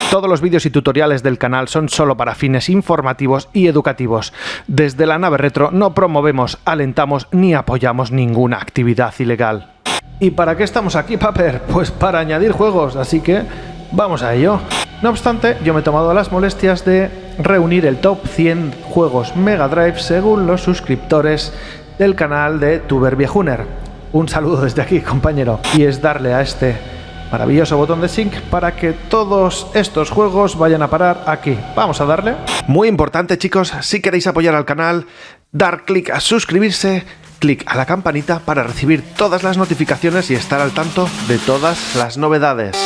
Todos los vídeos y tutoriales del canal son solo para fines informativos y educativos. Desde la nave retro no promovemos, alentamos ni apoyamos ninguna actividad ilegal. ¿Y para qué estamos aquí, Paper? Pues para añadir juegos, así que vamos a ello. No obstante, yo me he tomado las molestias de reunir el top 100 juegos Mega Drive según los suscriptores del canal de TuberViejuner. Un saludo desde aquí, compañero. Y es darle a este maravilloso botón de sync para que todos estos juegos vayan a parar aquí. Vamos a darle. Muy importante, chicos, si queréis apoyar al canal, dar clic a suscribirse, clic a la campanita para recibir todas las notificaciones y estar al tanto de todas las novedades.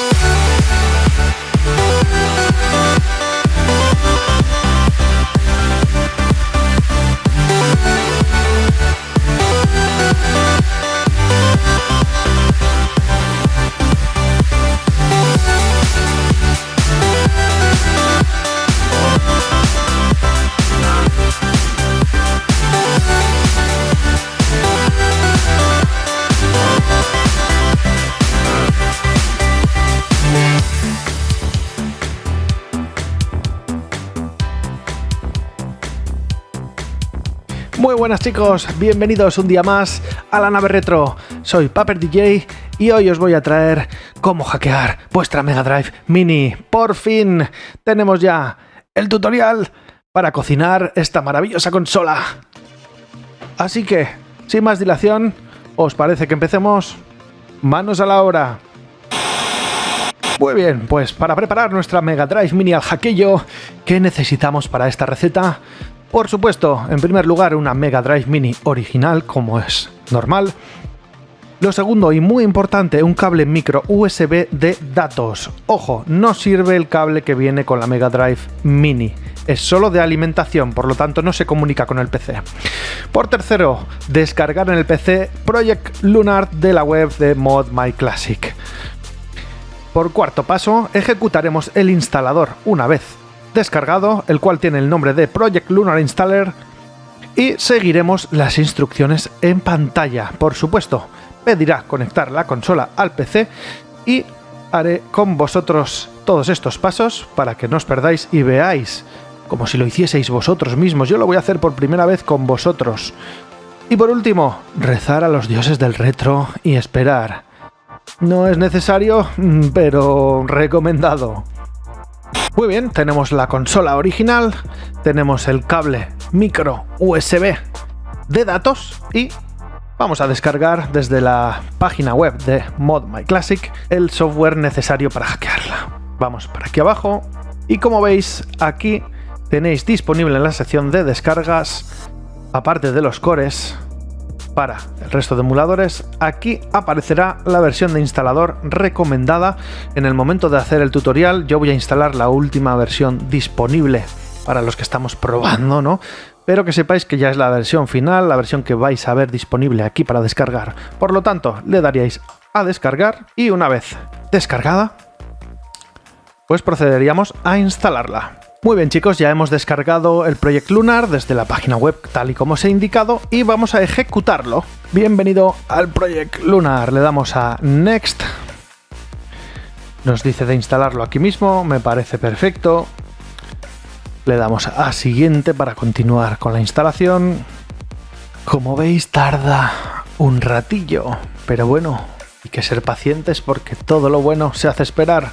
Muy buenas, chicos, bienvenidos un día más a la nave retro. Soy Paper DJ y hoy os voy a traer cómo hackear vuestra Mega Drive Mini. Por fin tenemos ya el tutorial para cocinar esta maravillosa consola. Así que, sin más dilación, ¿os parece que empecemos? ¡Manos a la obra! Muy bien, pues para preparar nuestra Mega Drive Mini al hackeillo, ¿qué necesitamos para esta receta? Por supuesto, en primer lugar, una Mega Drive Mini original, como es normal. Lo segundo, y muy importante, un cable micro USB de datos. Ojo, no sirve el cable que viene con la Mega Drive Mini. Es solo de alimentación, por lo tanto no se comunica con el PC. Por tercero, descargar en el PC Project Lunar de la web de Mod My Classic. Por cuarto paso, ejecutaremos el instalador una vez descargado, el cual tiene el nombre de Project Lunar Installer, y seguiremos las instrucciones en pantalla. Por supuesto, pedirá conectar la consola al PC y haré con vosotros todos estos pasos para que no os perdáis y veáis como si lo hicieseis vosotros mismos. Yo lo voy a hacer por primera vez con vosotros. Y por último, rezar a los dioses del retro y esperar. No es necesario, pero recomendado. Muy bien, tenemos la consola original, tenemos el cable micro USB de datos y vamos a descargar desde la página web de Mod My Classic el software necesario para hackearla. Vamos para aquí abajo y como veis aquí tenéis disponible en la sección de descargas, aparte de los cores para el resto de emuladores, aquí aparecerá la versión de instalador recomendada. En el momento de hacer el tutorial yo voy a instalar la última versión disponible para los que estamos probando, ¿no? Pero que sepáis que ya es la versión final, la versión que vais a ver disponible aquí para descargar. Por lo tanto, le daríais a descargar y una vez descargada, pues procederíamos a instalarla. Muy bien, chicos, ya hemos descargado el Project Lunar desde la página web tal y como os he indicado y vamos a ejecutarlo. Bienvenido al Project Lunar, le damos a Next. Nos dice de instalarlo aquí mismo, me parece perfecto. Le damos a Siguiente para continuar con la instalación. Como veis, tarda un ratillo, pero bueno, hay que ser pacientes porque todo lo bueno se hace esperar.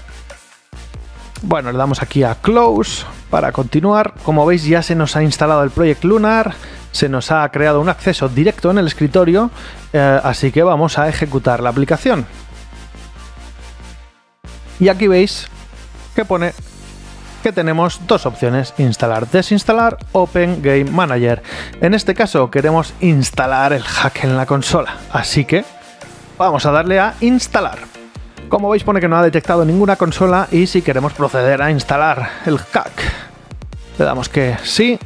Bueno, le damos aquí a Close para continuar. Como veis, ya se nos ha instalado el Project Lunar, se nos ha creado un acceso directo en el escritorio, así que vamos a ejecutar la aplicación. Y aquí veis que pone que tenemos dos opciones: instalar, desinstalar, Open Game Manager. En este caso queremos instalar el hack en la consola, así que vamos a darle a instalar. Como veis, pone que no ha detectado ninguna consola y si queremos proceder a instalar el hack, le damos que sí.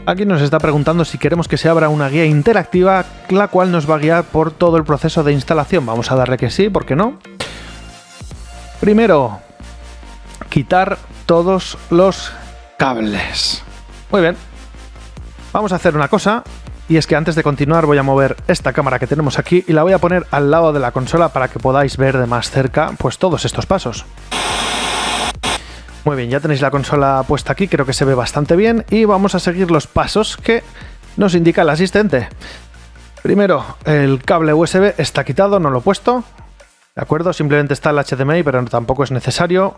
Aquí nos está preguntando si queremos que se abra una guía interactiva, la cual nos va a guiar por todo el proceso de instalación. Vamos a darle que sí, ¿por qué no? Primero, quitar todos los cables. Muy bien. Vamos a hacer una cosa. Y es que antes de continuar voy a mover esta cámara que tenemos aquí y la voy a poner al lado de la consola para que podáis ver de más cerca pues todos estos pasos. Muy bien, ya tenéis la consola puesta aquí, creo que se ve bastante bien y vamos a seguir los pasos que nos indica el asistente. Primero, el cable USB está quitado, no lo he puesto, ¿de acuerdo? Simplemente está el HDMI, pero tampoco es necesario.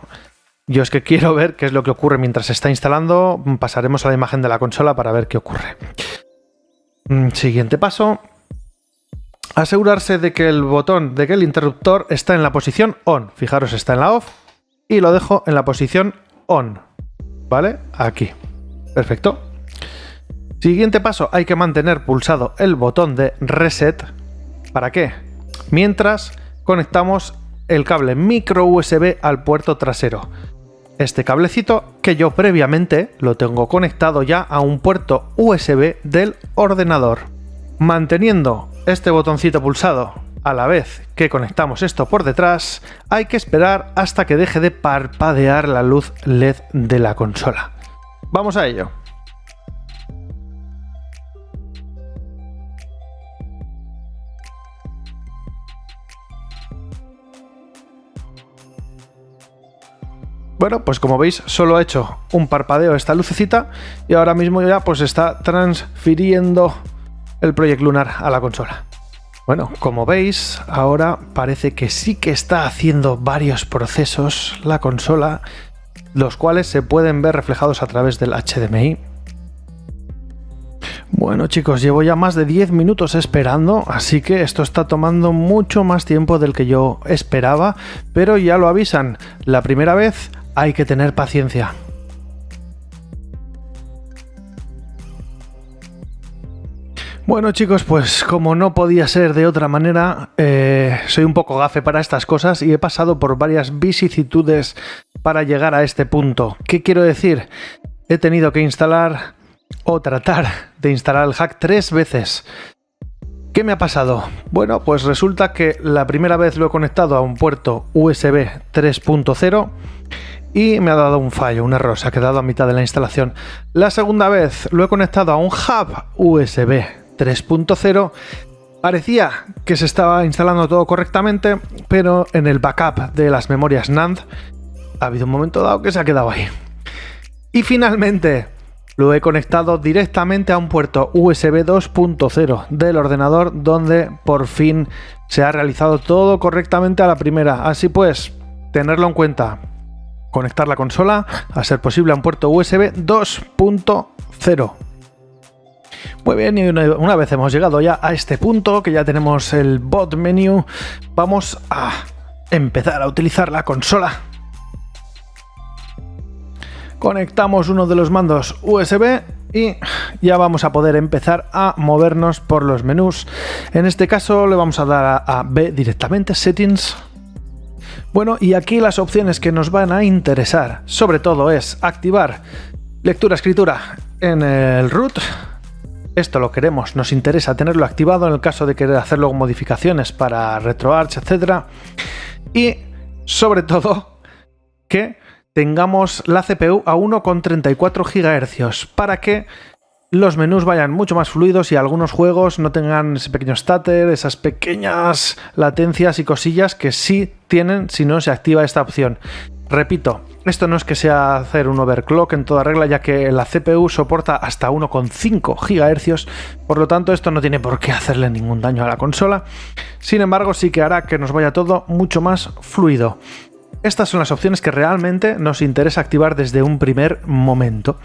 Yo es que quiero ver qué es lo que ocurre mientras se está instalando. Pasaremos a la imagen de la consola para ver qué ocurre. Siguiente paso. Asegurarse de que el interruptor está en la posición on. Fijaros, está en la off. Y lo dejo en la posición on. ¿Vale? Aquí. Perfecto. Siguiente paso. Hay que mantener pulsado el botón de reset. ¿Para qué? Mientras conectamos el cable micro USB al puerto trasero. Este cablecito que yo previamente lo tengo conectado ya a un puerto USB del ordenador. Manteniendo este botoncito pulsado a la vez que conectamos esto por detrás, hay que esperar hasta que deje de parpadear la luz LED de la consola. Vamos a ello. Bueno, pues como veis, solo ha hecho un parpadeo esta lucecita y ahora mismo ya pues está transfiriendo el Project Lunar a la consola. Bueno, como veis, ahora parece que sí que está haciendo varios procesos la consola, los cuales se pueden ver reflejados a través del HDMI. Bueno chicos, llevo ya más de 10 minutos esperando, así que esto está tomando mucho más tiempo del que yo esperaba, pero ya lo avisan, la primera vez hay que tener paciencia. Bueno chicos, pues como no podía ser de otra manera, soy un poco gafe para estas cosas y he pasado por varias vicisitudes para llegar a este punto. ¿Qué quiero decir? He tenido que instalar o tratar de instalar el hack 3 veces. ¿Qué me ha pasado? Bueno, pues resulta que la primera vez lo he conectado a un puerto USB 3.0 y me ha dado un fallo, un error, se ha quedado a mitad de la instalación. La segunda vez lo he conectado a un hub USB 3.0. Parecía que se estaba instalando todo correctamente, pero en el backup de las memorias NAND ha habido un momento dado que se ha quedado ahí. Y finalmente lo he conectado directamente a un puerto USB 2.0 del ordenador, donde por fin se ha realizado todo correctamente a la primera. Así pues, tenerlo en cuenta. Conectar la consola, a ser posible, a un puerto USB 2.0. Muy bien, y una vez hemos llegado ya a este punto, que ya tenemos el bot menu, vamos a empezar a utilizar la consola. Conectamos uno de los mandos USB y ya vamos a poder empezar a movernos por los menús. En este caso le vamos a dar a B directamente, Settings. Bueno, y aquí las opciones que nos van a interesar, sobre todo, es activar lectura-escritura en el root. Esto lo queremos, nos interesa tenerlo activado en el caso de querer hacer luego modificaciones para RetroArch, etc. Y, sobre todo, que tengamos la CPU a 1,34 GHz para que los menús vayan mucho más fluidos y algunos juegos no tengan ese pequeño stutter, esas pequeñas latencias y cosillas que sí tienen si no se activa esta opción. Repito, esto no es que sea hacer un overclock en toda regla, ya que la CPU soporta hasta 1,5 GHz, por lo tanto esto no tiene por qué hacerle ningún daño a la consola. Sin embargo, sí que hará que nos vaya todo mucho más fluido. Estas son las opciones que realmente nos interesa activar desde un primer momento.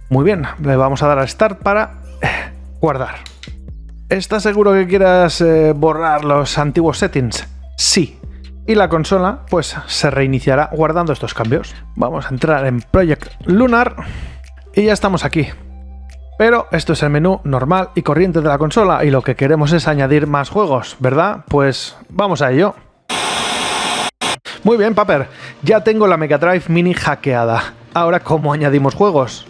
Muy bien, le vamos a dar a Start para guardar. ¿Estás seguro que quieras borrar los antiguos settings? Sí. Y la consola pues se reiniciará guardando estos cambios. Vamos a entrar en Project Lunar y ya estamos aquí. Pero esto es el menú normal y corriente de la consola y lo que queremos es añadir más juegos, ¿verdad? Pues vamos a ello. Muy bien, Paper, ya tengo la Mega Drive Mini hackeada. Ahora, ¿cómo añadimos juegos?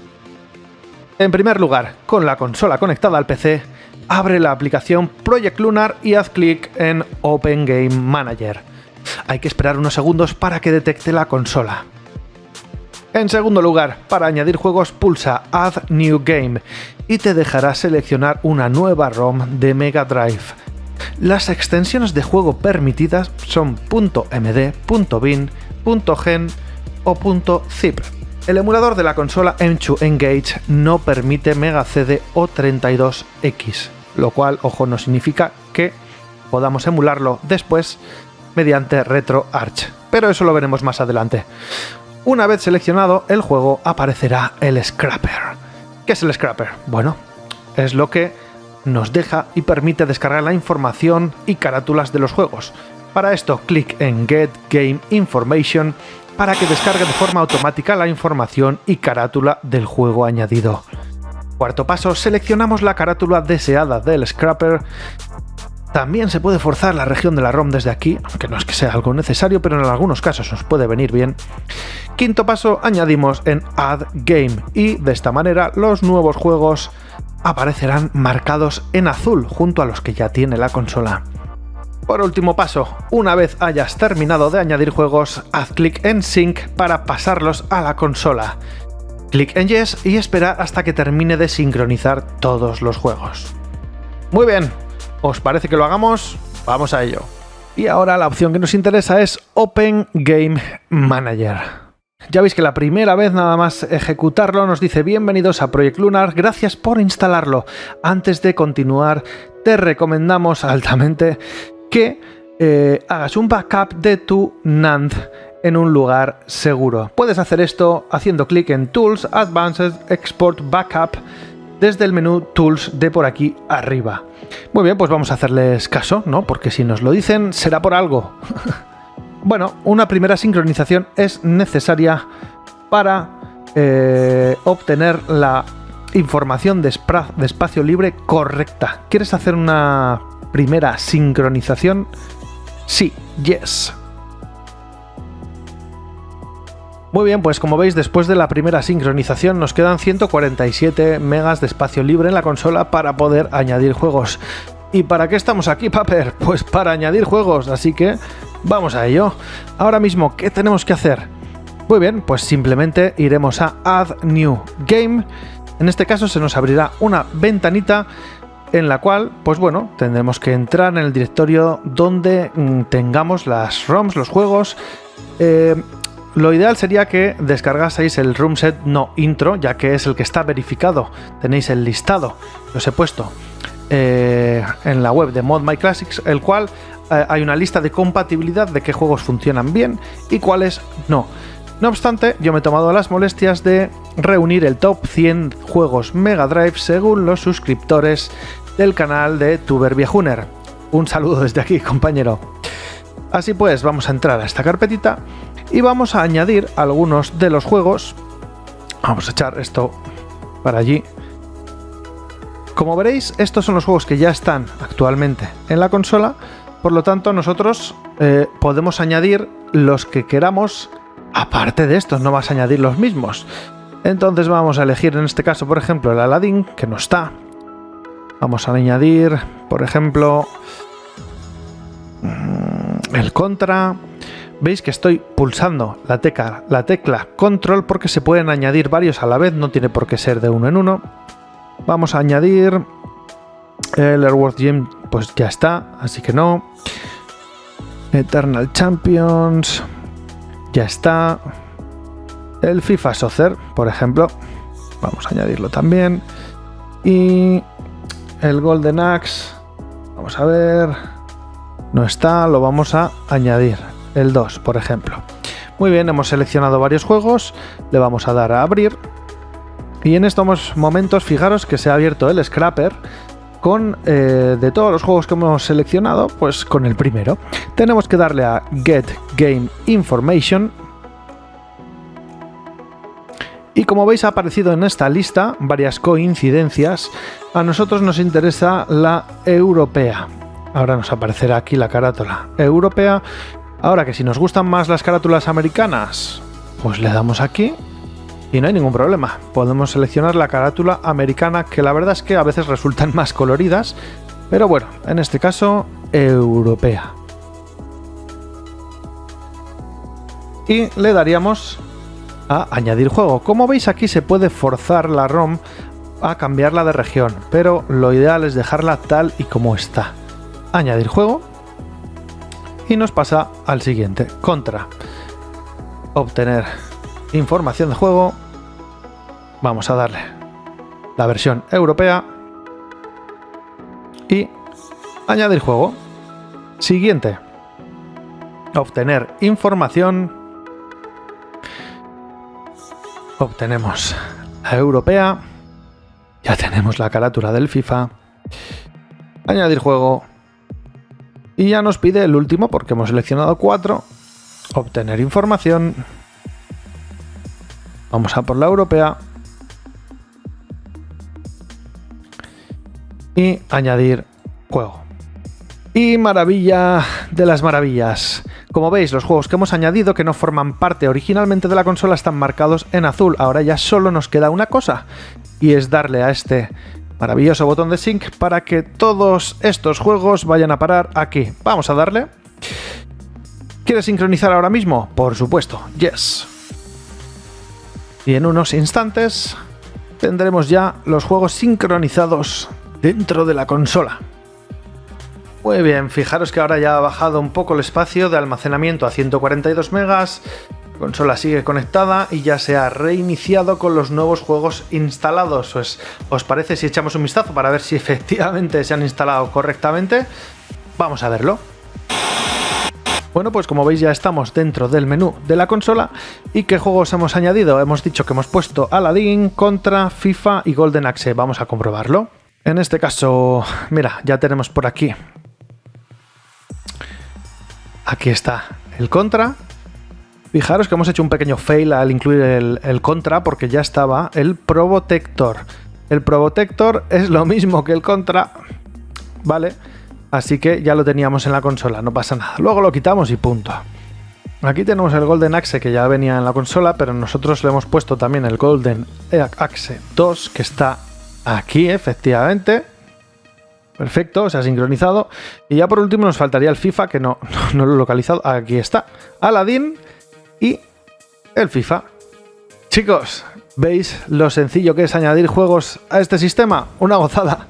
En primer lugar, con la consola conectada al PC, abre la aplicación Project Lunar y haz clic en Open Game Manager. Hay que esperar unos segundos para que detecte la consola. En segundo lugar, para añadir juegos, pulsa Add New Game y te dejará seleccionar una nueva ROM de Mega Drive. Las extensiones de juego permitidas son .md, .bin, .gen, .zip. El emulador de la consola M2 Engage no permite Mega CD o 32X, lo cual, ojo, no significa que podamos emularlo después mediante RetroArch, pero eso lo veremos más adelante. Una vez seleccionado el juego, aparecerá el Scrapper. ¿Qué es el Scrapper? Bueno, es lo que nos deja y permite descargar la información y carátulas de los juegos. Para esto, clic en Get Game Information para que descargue de forma automática la información y carátula del juego añadido. Cuarto paso, seleccionamos la carátula deseada del Scrapper. También se puede forzar la región de la ROM desde aquí, aunque no es que sea algo necesario, pero en algunos casos nos puede venir bien. Quinto paso, añadimos en Add Game y de esta manera los nuevos juegos aparecerán marcados en azul junto a los que ya tiene la consola. Por último paso, una vez hayas terminado de añadir juegos, haz clic en Sync para pasarlos a la consola. Clic en Yes y espera hasta que termine de sincronizar todos los juegos. Muy bien, ¿os parece que lo hagamos? Vamos a ello. Y ahora la opción que nos interesa es Open Game Manager. Ya veis que la primera vez nada más ejecutarlo nos dice bienvenidos a Project Lunar, gracias por instalarlo. Antes de continuar, te recomendamos altamente que hagas un backup de tu NAND en un lugar seguro. Puedes hacer esto haciendo clic en Tools, Advanced Export Backup desde el menú Tools de por aquí arriba. Muy bien, pues vamos a hacerles caso, ¿no? Porque si nos lo dicen será por algo. Bueno, una primera sincronización es necesaria para obtener la información de espacio libre correcta. ¿Quieres hacer una primera sincronización? Sí, yes. Muy bien, pues como veis, después de la primera sincronización nos quedan 147 megas de espacio libre en la consola para poder añadir juegos. ¿Y para qué estamos aquí, Paper? Pues para añadir juegos, así que vamos a ello. Ahora mismo, ¿qué tenemos que hacer? Muy bien, pues simplemente iremos a Add New Game. En este caso se nos abrirá una ventanita en la cual, pues bueno, tendremos que entrar en el directorio donde tengamos las ROMs, los juegos. Lo ideal sería que descargaseis el room set no intro, ya que es el que está verificado. Tenéis el listado, los he puesto en la web de Mod My Classics, el cual hay una lista de compatibilidad de qué juegos funcionan bien y cuáles no. No obstante, yo me he tomado las molestias de reunir el top 100 juegos Mega Drive según los suscriptores del canal de Tuber Viejuner. Un saludo desde aquí, compañero. Así pues, vamos a entrar a esta carpetita y vamos a añadir algunos de los juegos. Vamos a echar esto para allí. Como veréis, estos son los juegos que ya están actualmente en la consola. Por lo tanto, nosotros podemos añadir los que queramos. Aparte de estos, no vas a añadir los mismos. Entonces vamos a elegir en este caso, por ejemplo, el Aladdin, que no está. Vamos a añadir, por ejemplo, el Contra. Veis que estoy pulsando la tecla Control porque se pueden añadir varios a la vez, no tiene por qué ser de uno en uno. Vamos a añadir el Earthworm Jim, pues ya está, así que no. Eternal Champions, ya está. El FIFA Soccer, por ejemplo, vamos a añadirlo también. Y el Golden Axe, vamos a ver, no está, lo vamos a añadir. El 2, por ejemplo. Muy bien, hemos seleccionado varios juegos, le vamos a dar a abrir. Y en estos momentos, fijaros que se ha abierto el Scrapper con, de todos los juegos que hemos seleccionado, pues con el primero. Tenemos que darle a Get Game Information. Y como veis ha aparecido en esta lista varias coincidencias. A nosotros nos interesa la europea. Ahora nos aparecerá aquí la carátula europea. Ahora que si nos gustan más las carátulas americanas, pues le damos aquí y no hay ningún problema. Podemos seleccionar la carátula americana, que la verdad es que a veces resultan más coloridas, pero bueno, en este caso, europea. Y le daríamos a añadir juego. Como veis, aquí se puede forzar la ROM a cambiarla de región, pero lo ideal es dejarla tal y como está. Añadir juego. Y nos pasa al siguiente. Contra. Obtener información de juego. Vamos a darle la versión europea y añadir juego. Siguiente. Obtener información. Obtenemos la europea. Ya tenemos la carátula del FIFA. Añadir juego. Y ya nos pide el último porque hemos seleccionado 4. Obtener información. Vamos a por la europea. Y añadir juego. Y maravilla de las maravillas. Como veis, los juegos que hemos añadido que no forman parte originalmente de la consola están marcados en azul. Ahora ya solo nos queda una cosa. Y es darle a este maravilloso botón de sync para que todos estos juegos vayan a parar aquí. Vamos a darle. ¿Quieres sincronizar ahora mismo? Por supuesto. Yes. Y en unos instantes tendremos ya los juegos sincronizados dentro de la consola. Muy bien, fijaros que ahora ya ha bajado un poco el espacio de almacenamiento a 142 megas. La consola sigue conectada y ya se ha reiniciado con los nuevos juegos instalados. Pues, ¿os parece si echamos un vistazo para ver si efectivamente se han instalado correctamente? Vamos a verlo. Bueno, pues como veis ya estamos dentro del menú de la consola. ¿Y qué juegos hemos añadido? Hemos dicho que hemos puesto Aladdin, Contra, FIFA y Golden Axe. Vamos a comprobarlo. En este caso, mira, ya tenemos por aquí. Aquí está el Contra. Fijaros que hemos hecho un pequeño fail al incluir el Contra porque ya estaba el Probotector. El Probotector es lo mismo que el Contra, ¿vale? Así que ya lo teníamos en la consola, no pasa nada. Luego lo quitamos y punto. Aquí tenemos el Golden Axe que ya venía en la consola, pero nosotros le hemos puesto también el Golden Axe 2 que está aquí, efectivamente. Perfecto, se ha sincronizado. Y ya por último nos faltaría el FIFA, que no lo he localizado. Aquí está, Aladdin y el FIFA. Chicos, ¿veis lo sencillo que es añadir juegos a este sistema? Una gozada.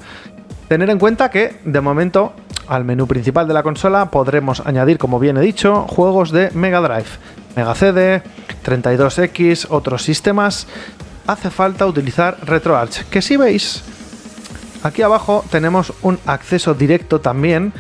Tener en cuenta que, de momento, al menú principal de la consola podremos añadir, como bien he dicho, juegos de Mega Drive, Mega CD, 32X, otros sistemas. Hace falta utilizar RetroArch, que si veis... Aquí abajo tenemos un acceso directo también,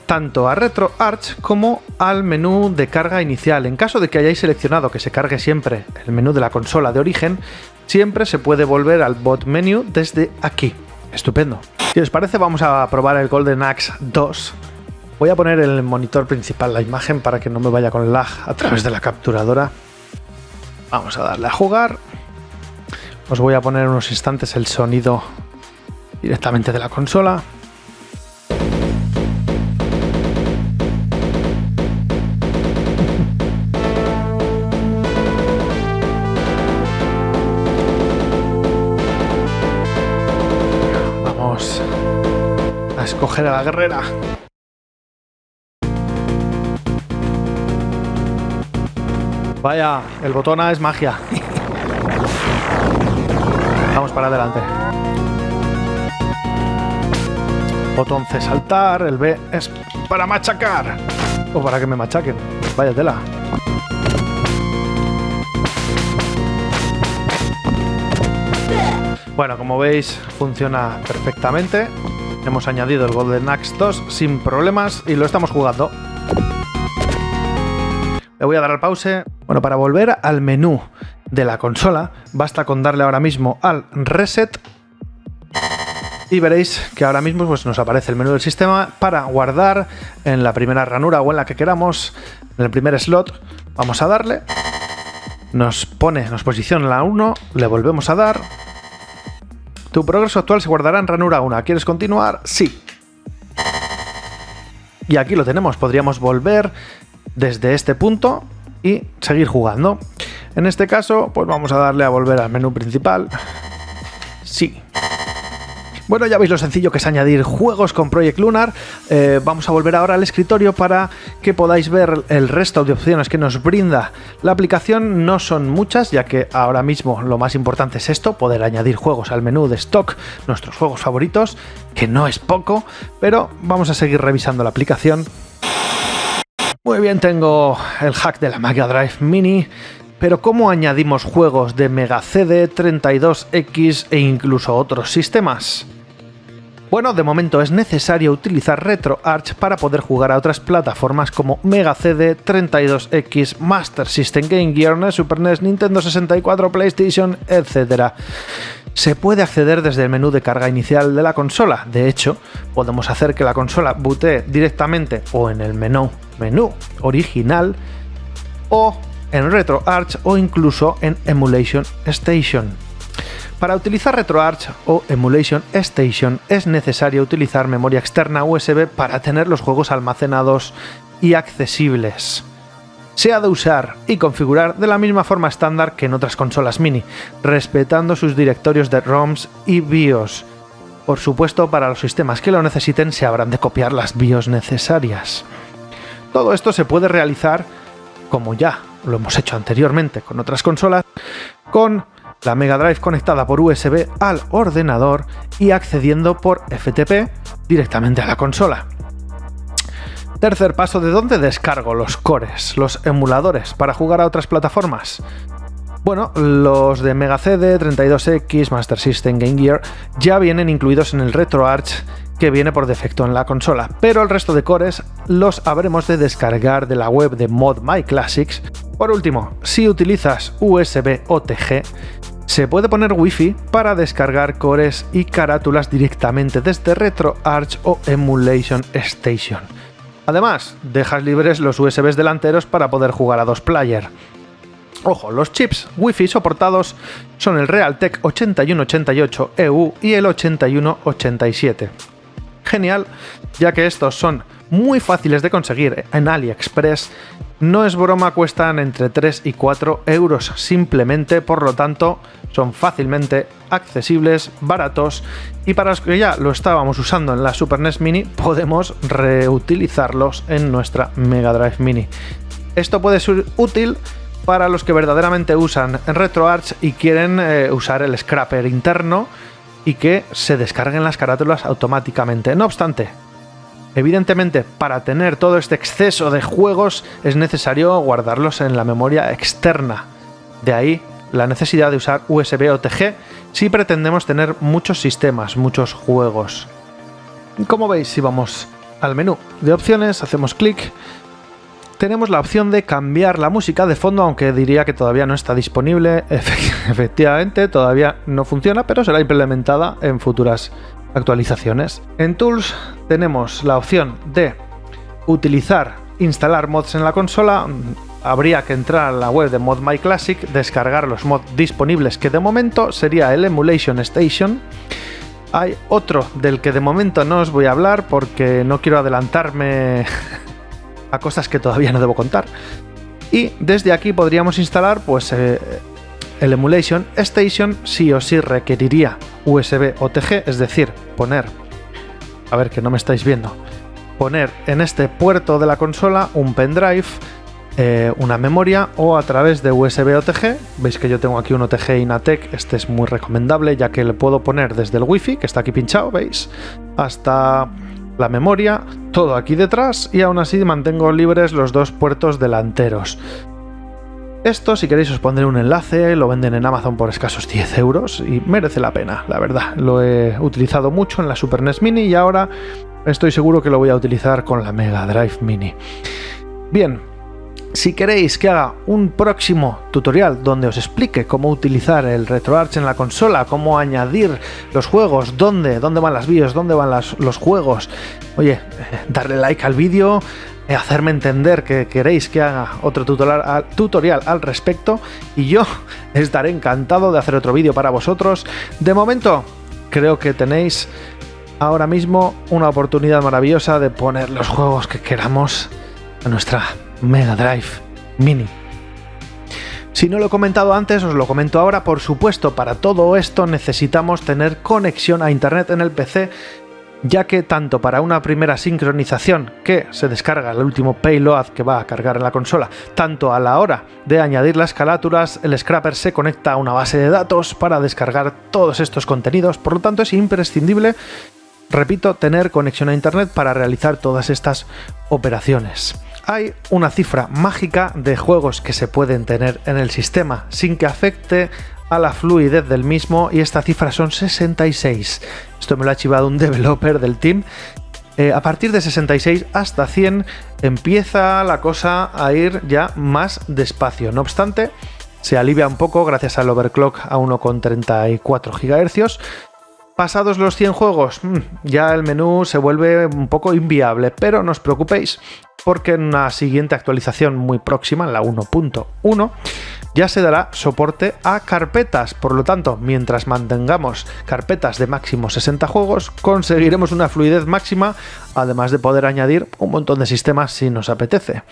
tanto a RetroArch como al menú de carga inicial. En caso de que hayáis seleccionado que se cargue siempre el menú de la consola de origen, siempre se puede volver al bot menu desde aquí. Estupendo. Si os parece, vamos a probar el Golden Axe 2. Voy a poner en el monitor principal la imagen para que no me vaya con lag a través de la capturadora. Vamos a darle a jugar. Os voy a poner en unos instantes el sonido directamente de la consola. Vamos a escoger a la guerrera. Vaya, el botón A es magia. Vamos para adelante. Botón C saltar, el B es para machacar. O para que me machaquen. Vaya tela. Bueno, como veis, funciona perfectamente. Hemos añadido el Golden Axe 2 sin problemas y lo estamos jugando. Le voy a dar al pause. Bueno, para volver al menú de la consola, basta con darle ahora mismo al reset. Y veréis que ahora mismo pues, nos aparece el menú del sistema para guardar en la primera ranura o en la que queramos, en el primer slot. Vamos a darle. Nos posiciona en la 1, le volvemos a dar. Tu progreso actual se guardará en ranura 1. ¿Quieres continuar? Sí. Y aquí lo tenemos. Podríamos volver desde este punto y seguir jugando. En este caso, pues vamos a darle a volver al menú principal. Sí. Bueno, ya veis lo sencillo que es añadir juegos con Project Lunar. Vamos a volver ahora al escritorio para que podáis ver el resto de opciones que nos brinda la aplicación. No son muchas, ya que ahora mismo lo más importante es esto, poder añadir juegos al menú de stock, nuestros juegos favoritos, que no es poco, pero vamos a seguir revisando la aplicación. Muy bien, tengo el hack de la Mega Drive Mini. Pero ¿cómo añadimos juegos de Mega CD, 32X e incluso otros sistemas? Bueno, de momento es necesario utilizar RetroArch para poder jugar a otras plataformas como Mega CD, 32X, Master System, Game Gear, NES, Super NES, Nintendo 64, PlayStation, etc. Se puede acceder desde el menú de carga inicial de la consola. De hecho, podemos hacer que la consola bootee directamente o en el menú original o en RetroArch o incluso en Emulation Station. Para utilizar RetroArch o Emulation Station es necesario utilizar memoria externa USB para tener los juegos almacenados y accesibles. Se ha de usar y configurar de la misma forma estándar que en otras consolas mini, respetando sus directorios de ROMs y BIOS. Por supuesto, para los sistemas que lo necesiten se habrán de copiar las BIOS necesarias. Todo esto se puede realizar, como ya lo hemos hecho anteriormente con otras consolas, con la Mega Drive conectada por USB al ordenador y accediendo por FTP directamente a la consola. Tercer paso, ¿de dónde descargo los cores, los emuladores para jugar a otras plataformas? Bueno, los de Mega CD, 32X, Master System, Game Gear ya vienen incluidos en el RetroArch que viene por defecto en la consola, pero el resto de cores los habremos de descargar de la web de Mod My Classics. Por último, si utilizas USB OTG, se puede poner Wi-Fi para descargar cores y carátulas directamente desde RetroArch o Emulation Station. Además, dejas libres los USBs delanteros para poder jugar a 2-player. Ojo, los chips Wi-Fi soportados son el Realtek 8188 EU y el 8187. Genial, ya que estos son muy fáciles de conseguir en AliExpress. No es broma, cuestan entre 3 y 4 euros simplemente, por lo tanto son fácilmente accesibles, baratos, y para los que ya lo estábamos usando en la Super NES Mini podemos reutilizarlos en nuestra Mega Drive Mini. Esto puede ser útil para los que verdaderamente usan en RetroArch y quieren usar el scrapper interno y que se descarguen las carátulas automáticamente. No obstante, evidentemente, para tener todo este exceso de juegos es necesario guardarlos en la memoria externa. De ahí la necesidad de usar USB OTG si pretendemos tener muchos sistemas, muchos juegos. Como veis, si vamos al menú de opciones, hacemos clic, tenemos la opción de cambiar la música de fondo, aunque diría que todavía no está disponible. Efectivamente, todavía no funciona, pero será implementada en futuras actualizaciones. En Tools tenemos la opción de instalar mods en la consola. Habría que entrar a la web de Mod My Classic, descargar los mods disponibles, que de momento sería el Emulation Station. Hay otro del que de momento no os voy a hablar porque no quiero adelantarme a cosas que todavía no debo contar. Y desde aquí podríamos instalar pues el Emulation Station. Sí o sí requeriría USB OTG, es decir, poner que no me estáis viendo, poner en este puerto de la consola un pendrive, una memoria, o a través de USB OTG. Veis que yo tengo aquí un OTG Inatec, este es muy recomendable ya que le puedo poner desde el Wi-Fi, que está aquí pinchado, veis, hasta la memoria, todo aquí detrás, y aún así mantengo libres los dos puertos delanteros. Esto, si queréis, os pondré un enlace, lo venden en Amazon por escasos 10 euros y merece la pena, la verdad. Lo he utilizado mucho en la Super NES Mini y ahora estoy seguro que lo voy a utilizar con la Mega Drive Mini. Bien, si queréis que haga un próximo tutorial donde os explique cómo utilizar el RetroArch en la consola, cómo añadir los juegos, dónde van las BIOS, dónde van los juegos, oye, darle like al vídeo, hacerme entender que queréis que haga otro tutorial al respecto, y yo estaré encantado de hacer otro vídeo para vosotros. De momento, creo que tenéis ahora mismo una oportunidad maravillosa de poner los juegos que queramos a nuestra Mega Drive Mini. Si no lo he comentado antes, os lo comento ahora. Por supuesto, para todo esto necesitamos tener conexión a internet en el PC, ya que tanto para una primera sincronización, que se descarga el último payload que va a cargar en la consola, tanto a la hora de añadir las carátulas, el scrapper se conecta a una base de datos para descargar todos estos contenidos. Por lo tanto, es imprescindible, repito, tener conexión a internet para realizar todas estas operaciones. hay una cifra mágica de juegos que se pueden tener en el sistema sin que afecte a la fluidez del mismo, y esta cifra son 66. Esto me lo ha chivado un developer del team. A partir de 66 hasta 100 empieza la cosa a ir ya más despacio. No obstante, se alivia un poco gracias al overclock a 1,34 GHz. Pasados los 100 juegos, ya el menú se vuelve un poco inviable, pero no os preocupéis, porque en una siguiente actualización muy próxima, en la 1.1, ya se dará soporte a carpetas. Por lo tanto, mientras mantengamos carpetas de máximo 60 juegos, conseguiremos una fluidez máxima, además de poder añadir un montón de sistemas si nos apetece.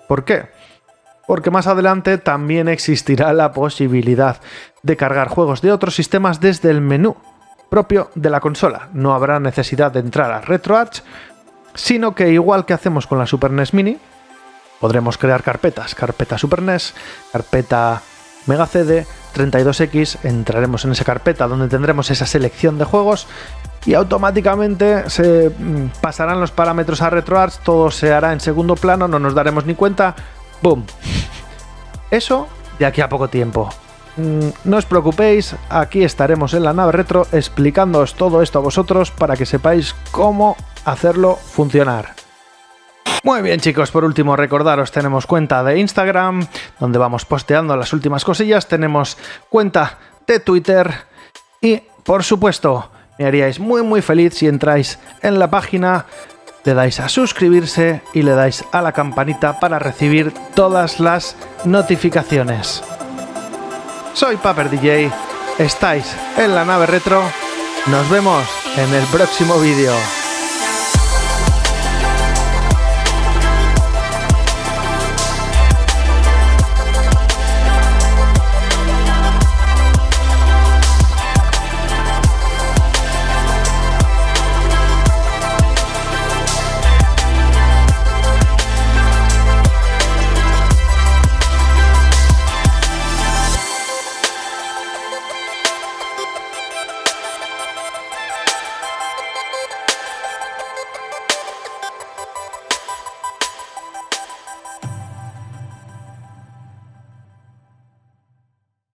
¿Por qué? Porque más adelante también existirá la posibilidad de cargar juegos de otros sistemas desde el menú propio de la consola. No habrá necesidad de entrar a RetroArch, sino que igual que hacemos con la Super NES Mini, podremos crear carpetas. Carpeta Super NES, carpeta Mega CD, 32X, entraremos en esa carpeta donde tendremos esa selección de juegos y automáticamente se pasarán los parámetros a RetroArch, todo se hará en segundo plano, no nos daremos ni cuenta. ¡Boom! Eso de aquí a poco tiempo. No os preocupéis, aquí estaremos en la nave retro explicándoos todo esto a vosotros para que sepáis cómo hacerlo funcionar. Muy bien, chicos, por último recordaros, tenemos cuenta de Instagram donde vamos posteando las últimas cosillas, tenemos cuenta de Twitter y, por supuesto, me haríais muy feliz si entráis en la página, le dais a suscribirse y le dais a la campanita para recibir todas las notificaciones. Soy Paper DJ, estáis en la nave retro, nos vemos en el próximo vídeo.